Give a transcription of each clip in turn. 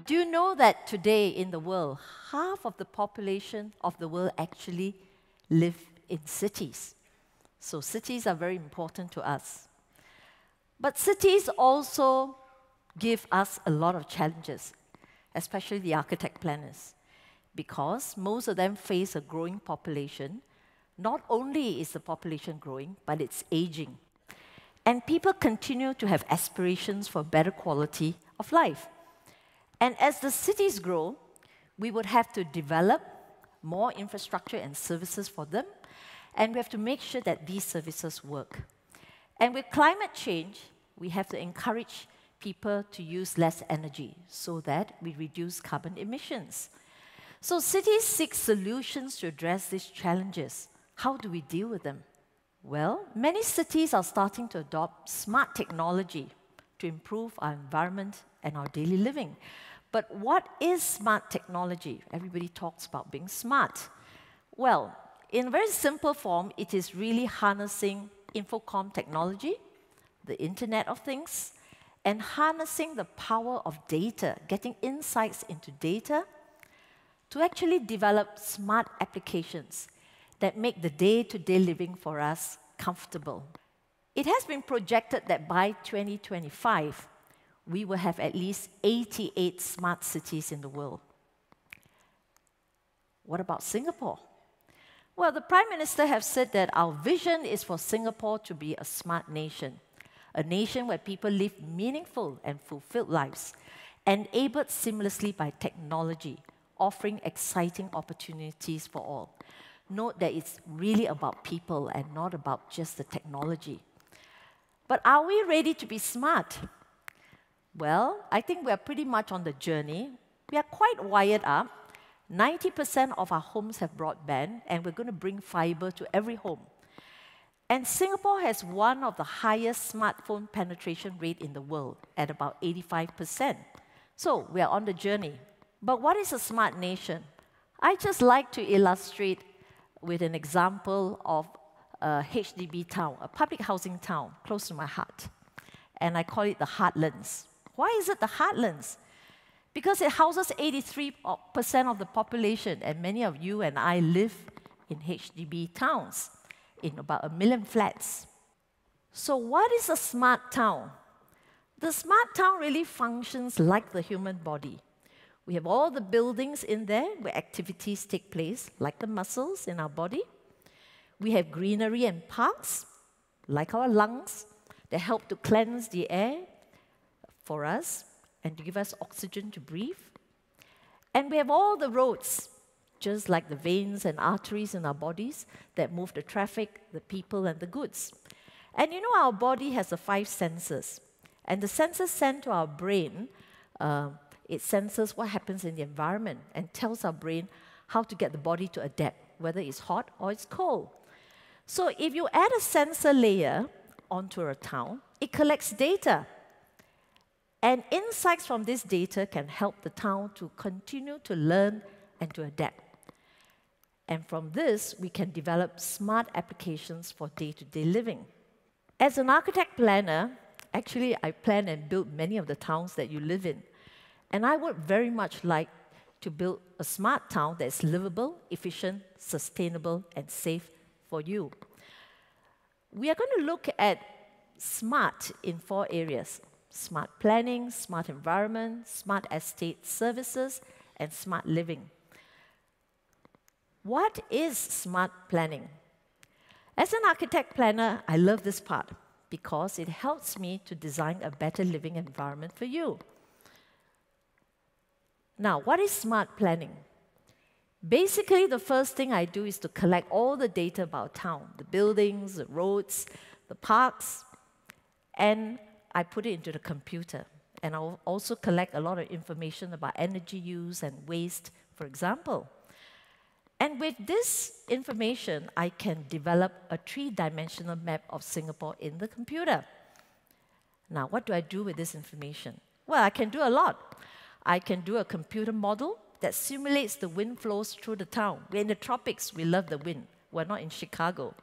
Do you know that today in the world, half of the population of the world actually live in cities? So cities are very important to us. But cities also give us a lot of challenges, especially the architect planners, because most of them face a growing population. Not only is the population growing, but it's aging. And people continue to have aspirations for better quality of life. And as the cities grow, we would have to develop more infrastructure and services for them, and we have to make sure that these services work. And with climate change, we have to encourage people to use less energy so that we reduce carbon emissions. So cities seek solutions to address these challenges. How do we deal with them? Well, many cities are starting to adopt smart technology to improve our environment and our daily living. But what is smart technology? Everybody talks about being smart. Well, in very simple form, it is really harnessing infocom technology, the Internet of Things, and harnessing the power of data, getting insights into data to actually develop smart applications that make the day-to-day living for us comfortable. It has been projected that by 2025, we will have at least 88 smart cities in the world. What about Singapore? Well, the Prime Minister has said that our vision is for Singapore to be a smart nation, a nation where people live meaningful and fulfilled lives, enabled seamlessly by technology, offering exciting opportunities for all. Note that it's really about people and not about just the technology. But are we ready to be smart? Well, I think we are pretty much on the journey. We are quite wired up. 90% of our homes have broadband, and we're going to bring fiber to every home. And Singapore has one of the highest smartphone penetration rate in the world, at about 85%. So we are on the journey. But what is a smart nation? I just like to illustrate with an example of a HDB town, a public housing town, close to my heart. And I call it the Heartlands. Why is it the Heartlands? Because it houses 83% of the population, and many of you and I live in HDB towns, in about 1 million flats. So what is a smart town? The smart town really functions like the human body. We have all the buildings in there where activities take place, like the muscles in our body. We have greenery and parks, like our lungs, that help to cleanse the air for us and to give us oxygen to breathe. And we have all the roads, just like the veins and arteries in our bodies that move the traffic, the people, and the goods. And you know, our body has the 5 senses. And the senses send to our brain, it senses what happens in the environment and tells our brain how to get the body to adapt, whether it's hot or it's cold. So if you add a sensor layer onto a town, it collects data. And insights from this data can help the town to continue to learn and to adapt. And from this, we can develop smart applications for day-to-day living. As an architect planner, actually I plan and build many of the towns that you live in. And I would very much like to build a smart town that is livable, efficient, sustainable, and safe for you. We are going to look at smart in 4 areas: smart planning, smart environment, smart estate services, and smart living. What is smart planning? As an architect planner, I love this part because it helps me to design a better living environment for you. Now, what is smart planning? Basically, the first thing I do is to collect all the data about town, the buildings, the roads, the parks, and I put it into the computer. And I'll also collect a lot of information about energy use and waste, for example. And with this information, I can develop a 3-dimensional map of Singapore in the computer. Now, what do I do with this information? Well, I can do a lot. I can do a computer model that simulates the wind flows through the town. We're in the tropics, we love the wind. We're not in Chicago.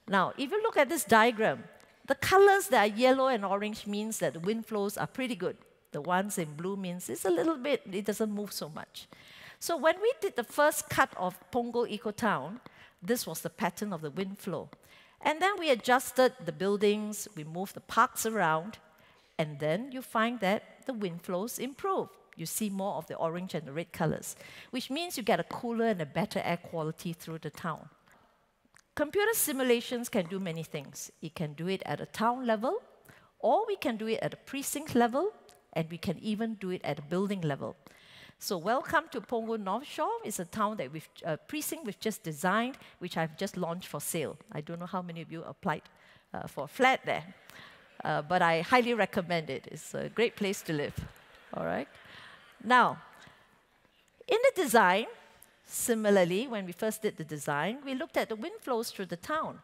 Now, if you look at this diagram, the colors that are yellow and orange means that the wind flows are pretty good. The ones in blue means it's a little bit, it doesn't move so much. So when we did the first cut of Punggol Ecotown, this was the pattern of the wind flow. And then we adjusted the buildings, we moved the parks around, and then you find that the wind flows improve. You see more of the orange and the red colors, which means you get a cooler and a better air quality through the town. Computer simulations can do many things. It can do it at a town level, or we can do it at a precinct level, and we can even do it at a building level. So welcome to Punggol North Shore. It's a town that precinct we've just designed, which I've just launched for sale. I don't know how many of you applied for a flat there, but I highly recommend it. It's a great place to live, all right? Now, in the design, similarly, when we first did the design, we looked at the wind flows through the town.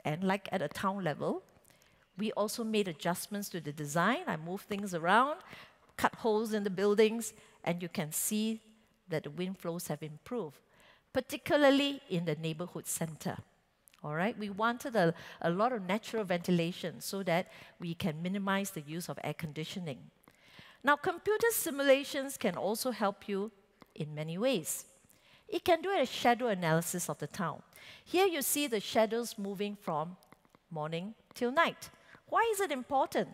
And like at a town level, we also made adjustments to the design. I moved things around, cut holes in the buildings, and you can see that the wind flows have improved, particularly in the neighborhood center. All right, we wanted a lot of natural ventilation so that we can minimize the use of air conditioning. Now, computer simulations can also help you in many ways. It can do a shadow analysis of the town. Here you see the shadows moving from morning till night. Why is it important?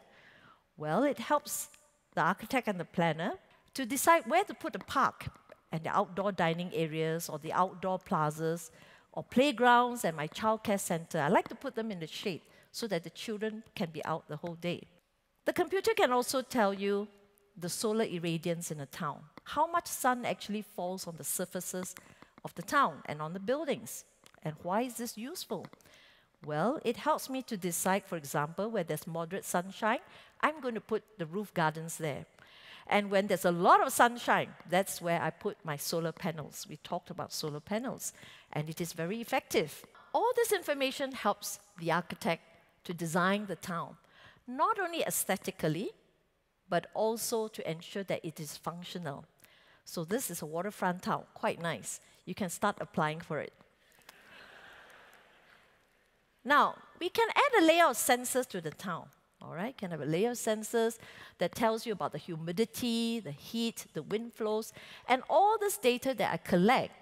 Well, it helps the architect and the planner to decide where to put a park and the outdoor dining areas or the outdoor plazas or playgrounds and my childcare center. I like to put them in the shade so that the children can be out the whole day. The computer can also tell you the solar irradiance in a town. How much sun actually falls on the surfaces of the town and on the buildings. And why is this useful? Well, it helps me to decide, for example, where there's moderate sunshine, I'm going to put the roof gardens there. And when there's a lot of sunshine, that's where I put my solar panels. We talked about solar panels, and it is very effective. All this information helps the architect to design the town, not only aesthetically, but also to ensure that it is functional. So this is a waterfront town, quite nice. You can start applying for it. Now, we can add a layer of sensors to the town. All right, can have a layer of sensors that tells you about the humidity, the heat, the wind flows, and all this data that I collect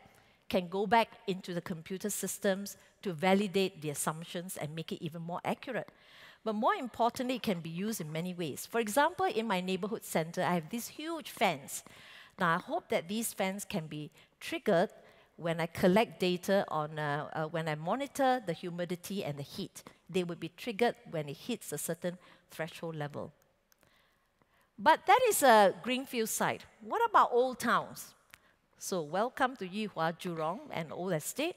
can go back into the computer systems to validate the assumptions and make it even more accurate. But more importantly, it can be used in many ways. For example, in my neighborhood center, I have these huge fans. Now, I hope that these fans can be triggered when I collect data on, when I monitor the humidity and the heat. They would be triggered when it hits a certain threshold level. But that is a greenfield site. What about old towns? So welcome to Hr.W, Jurong, and Old Estate.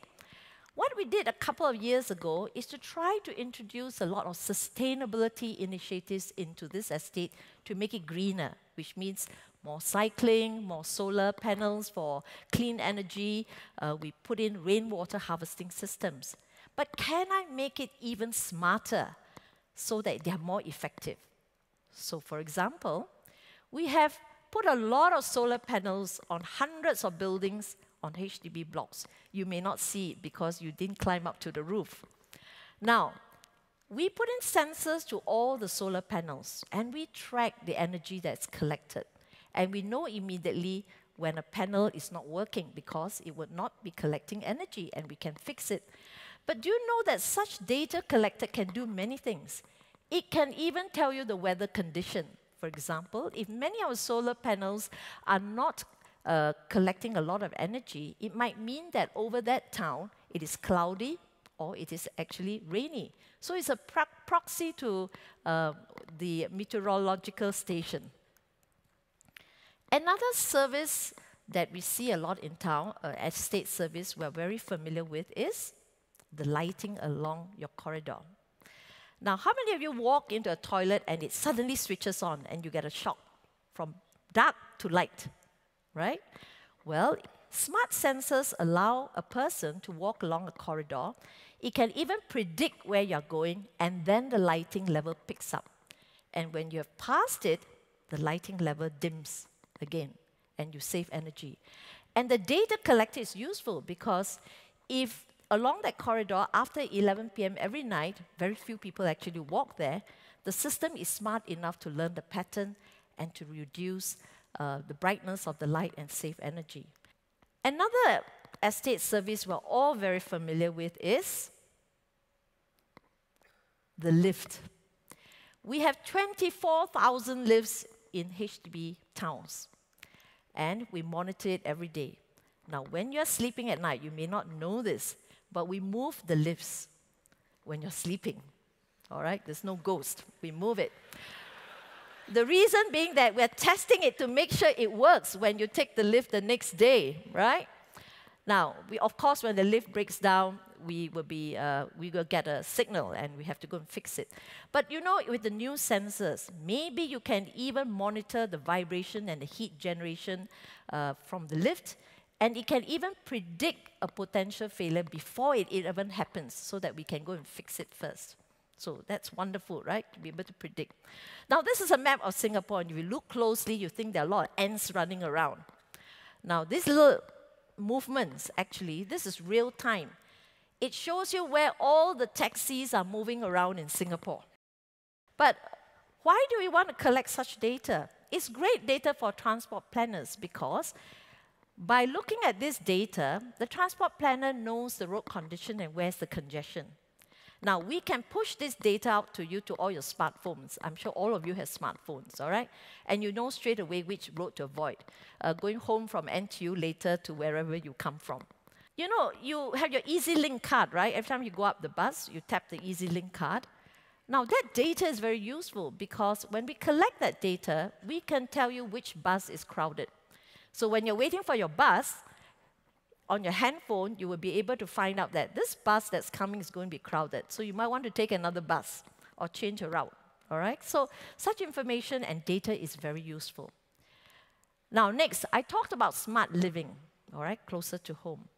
What we did a couple of years ago is to try to introduce a lot of sustainability initiatives into this estate to make it greener, which means more cycling, more solar panels for clean energy. We put in rainwater harvesting systems. But can I make it even smarter so that they are more effective? So for example, we have put a lot of solar panels on hundreds of buildings on HDB blocks. You may not see it because you didn't climb up to the roof. Now, we put in sensors to all the solar panels, and we track the energy that's collected. And we know immediately when a panel is not working because it would not be collecting energy, and we can fix it. But do you know that such data collected can do many things? It can even tell you the weather condition. For example, if many of our solar panels are not collecting a lot of energy, it might mean that over that town, it is cloudy or it is actually rainy. So it's a proxy to the meteorological station. Another service that we see a lot in town, estate service we're very familiar with, is the lighting along your corridor. Now, how many of you walk into a toilet and it suddenly switches on and you get a shock from dark to light? Right? Well, smart sensors allow a person to walk along a corridor. It can even predict where you're going, and then the lighting level picks up. And when you have passed it, the lighting level dims again, and you save energy. And the data collected is useful because if along that corridor after 11 p.m. every night, very few people actually walk there, the system is smart enough to learn the pattern and to reduce the brightness of the light and save energy. Another estate service we're all very familiar with is the lift. We have 24,000 lifts in HDB towns, and we monitor it every day. Now, when you're sleeping at night, you may not know this, but we move the lifts when you're sleeping. All right? There's no ghost. We move it. The reason being that we're testing it to make sure it works when you take the lift the next day, right? Now, of course, when the lift breaks down, we will get a signal and we have to go and fix it. But you know, with the new sensors, maybe you can even monitor the vibration and the heat generation from the lift, and it can even predict a potential failure before it even happens so that we can go and fix it first. So that's wonderful, right? To be able to predict. Now, this is a map of Singapore, and if you look closely, you think there are a lot of ants running around. Now, these little movements, actually, this is real time. It shows you where all the taxis are moving around in Singapore. But why do we want to collect such data? It's great data for transport planners because by looking at this data, the transport planner knows the road condition and where's the congestion. Now, we can push this data out to you to all your smartphones. I'm sure all of you have smartphones, all right? And you know straight away which road to avoid, going home from NTU later to wherever you come from. You know, you have your EasyLink card, right? Every time you go up the bus, you tap the EasyLink card. Now, that data is very useful because when we collect that data, we can tell you which bus is crowded. So when you're waiting for your bus, on your handphone, you will be able to find out that this bus that's coming is going to be crowded. So you might want to take another bus or change a route, all right? So such information and data is very useful. Now, next, I talked about smart living, all right, closer to home.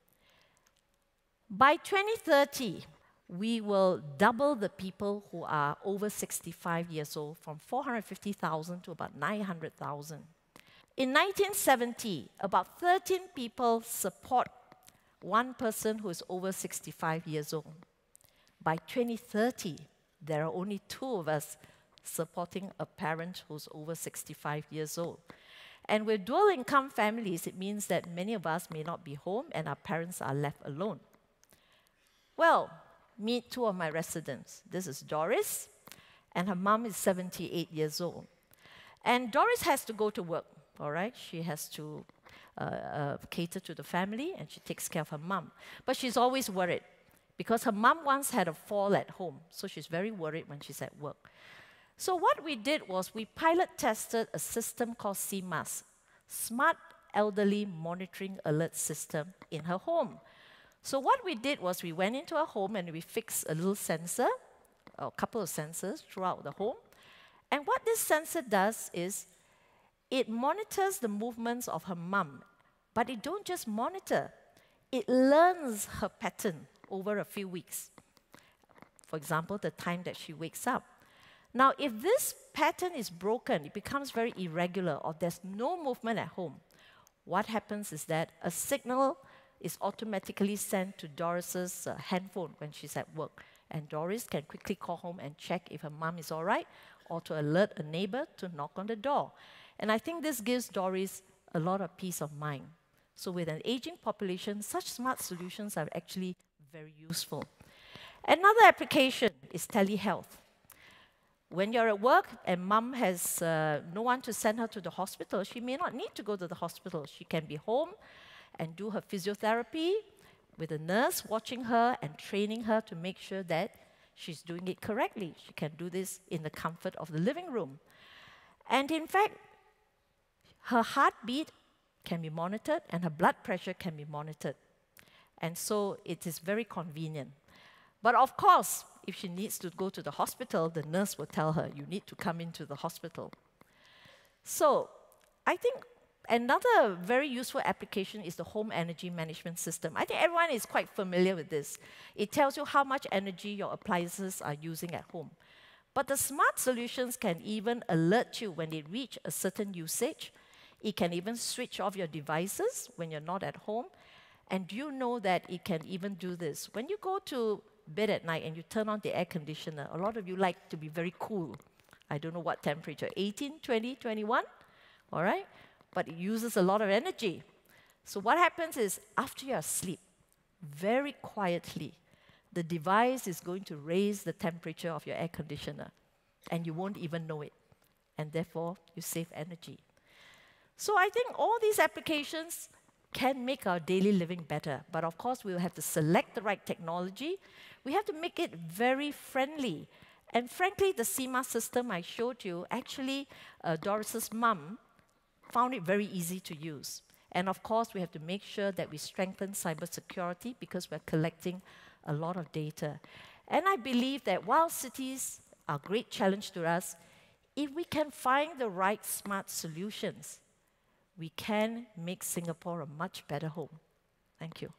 By 2030, we will double the people who are over 65 years old from 450,000 to about 900,000. In 1970, about 13 people support one person who is over 65 years old. By 2030, there are only 2 of us supporting a parent who's over 65 years old. And with dual income families, it means that many of us may not be home and our parents are left alone. Well, meet 2 of my residents. This is Doris, and her mom is 78 years old. And Doris has to go to work, all right? She has to cater to the family, and she takes care of her mom. But she's always worried because her mom once had a fall at home, so she's very worried when she's at work. So what we did was we pilot tested a system called CMAS, Smart Elderly Monitoring Alert System, in her home. So what we did was we went into her home and we fixed a little sensor, or a couple of sensors throughout the home. And what this sensor does is it monitors the movements of her mum, but it don't just monitor, it learns her pattern over a few weeks. For example, the time that she wakes up. Now, if this pattern is broken, it becomes very irregular, or there's no movement at home, what happens is that a signal is automatically sent to Doris's handphone when she's at work. And Doris can quickly call home and check if her mum is all right, or to alert a neighbor to knock on the door. And I think this gives Doris a lot of peace of mind. So with an aging population, such smart solutions are actually very useful. Another application is telehealth. When you're at work and mum has no one to send her to the hospital, she may not need to go to the hospital. She can be home and do her physiotherapy with a nurse watching her and training her to make sure that she's doing it correctly. She can do this in the comfort of the living room. And in fact, her heartbeat can be monitored and her blood pressure can be monitored. And so it is very convenient. But of course, if she needs to go to the hospital, the nurse will tell her, you need to come into the hospital. So I think another very useful application is the home energy management system. I think everyone is quite familiar with this. It tells you how much energy your appliances are using at home. But the smart solutions can even alert you when they reach a certain usage. It can even switch off your devices when you're not at home. And do you know that it can even do this? When you go to bed at night and you turn on the air conditioner, a lot of you like to be very cool. I don't know what temperature, 18, 20, 21, all right? But it uses a lot of energy. So what happens is, after you're asleep, very quietly, the device is going to raise the temperature of your air conditioner, and you won't even know it. And therefore, you save energy. So I think all these applications can make our daily living better. But of course, we'll have to select the right technology. We have to make it very friendly. And frankly, the CMA system I showed you, actually, Doris's mum found it very easy to use. And of course, we have to make sure that we strengthen cybersecurity because we're collecting a lot of data. And I believe that while cities are a great challenge to us, if we can find the right smart solutions, we can make Singapore a much better home. Thank you.